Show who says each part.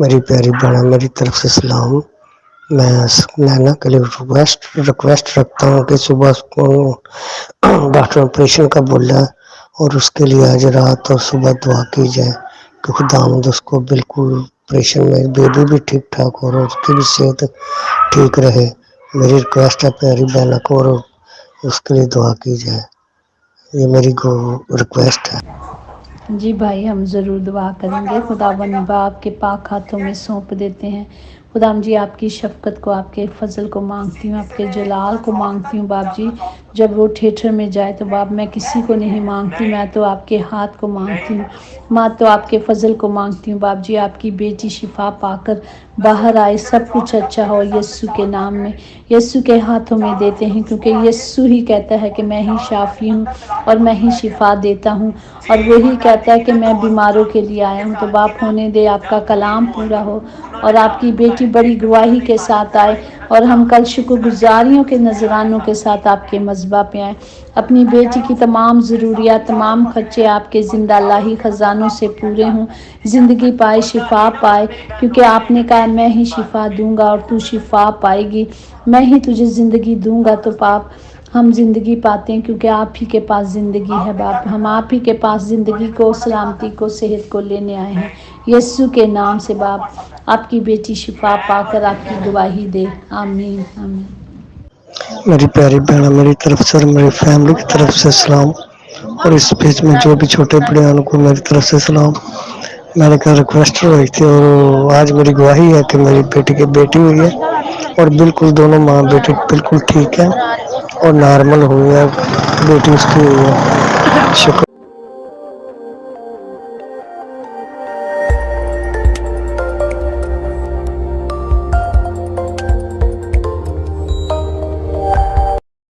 Speaker 1: میری پیاری بہن، میری طرف سے سلام۔ میں نینا کے لیے ریکویسٹ رکھتا ہوں کہ صبح کو ڈاکٹر آپریشن کا بولا ہے اور اس کے لیے آج رات اور صبح دعا کی جائے کہ خداوند اس کو بالکل آپریشن میں بیبی بھی ٹھیک ٹھاک ہو اور اس کی بھی صحت ٹھیک رہے۔ میری ریکویسٹ ہے پیاری بہن کو، اور اس کے لیے دعا کی جائے، یہ میری ریکویسٹ ہے۔
Speaker 2: جی بھائی، ہم ضرور دعا کریں گے۔ خداوند باپ کے پاک ہاتھوں میں سونپ دیتے ہیں۔ خداوند جی، آپ کی شفقت کو، آپ کے فضل کو مانگتی ہوں، آپ کے جلال کو مانگتی ہوں باپ جی۔ جب وہ تھیٹر میں جائے تو باپ میں کسی کو نہیں مانگتی، میں تو آپ کے ہاتھ کو مانگتی ہوں، ماں تو آپ کے فضل کو مانگتی ہوں باپ جی۔ آپ کی بیٹی شفا پا کر باہر آئے، سب کچھ اچھا ہو یسوع کے نام میں، یسوع کے ہاتھوں میں دیتے ہیں، کیونکہ یسوع ہی کہتا ہے کہ میں ہی شافی ہوں اور میں ہی شفا دیتا ہوں، اور وہی کہتا ہے کہ میں بیماروں کے لیے آیا ہوں۔ تو باپ ہونے دے، آپ کا کلام پورا ہو اور آپ کی بیٹی بڑی گواہی کے ساتھ آئے، اور ہم کل شکر گزاریوں کے نذرانوں کے ساتھ آپ کے مذبح پہ آئیں۔ اپنی بیٹی کی تمام ضروریات، تمام خرچے آپ کے زندہ الہی خزانوں سے پورے ہوں، زندگی پائے، شفا پائے، کیونکہ آپ نے کہا میں ہی شفا دوں گا اور تو شفا پائے گی، میں ہی تجھے زندگی دوں گا۔ تو باپ ہم زندگی پاتے ہیں کیونکہ آپ ہی کے پاس زندگی ہے باپ، ہم آپ ہی کے پاس زندگی کو، سلامتی کو، صحت کو لینے آئے ہیں یسوع کے نام سے باپ۔ آپ کی بیٹی شفا پا کر آپ کی گواہی دے، آمین آمین۔
Speaker 1: میری پیاری بہن، میری طرف سے اور میری فیملی کی طرف سے سلام، اور اس پیج میں جو بھی چھوٹے بڑے ان کو میری طرف سے سلام۔ میں نے کہا ریکویسٹ ہوئی تھی، اور آج میری گواہی ہے کہ میری بیٹی کی بیٹی ہوئی ہے، اور بالکل دونوں ماں بیٹی بالکل ٹھیک ہے اور نارمل ہوئی ہے، بیٹی اس کی ہوئی ہے۔ شکر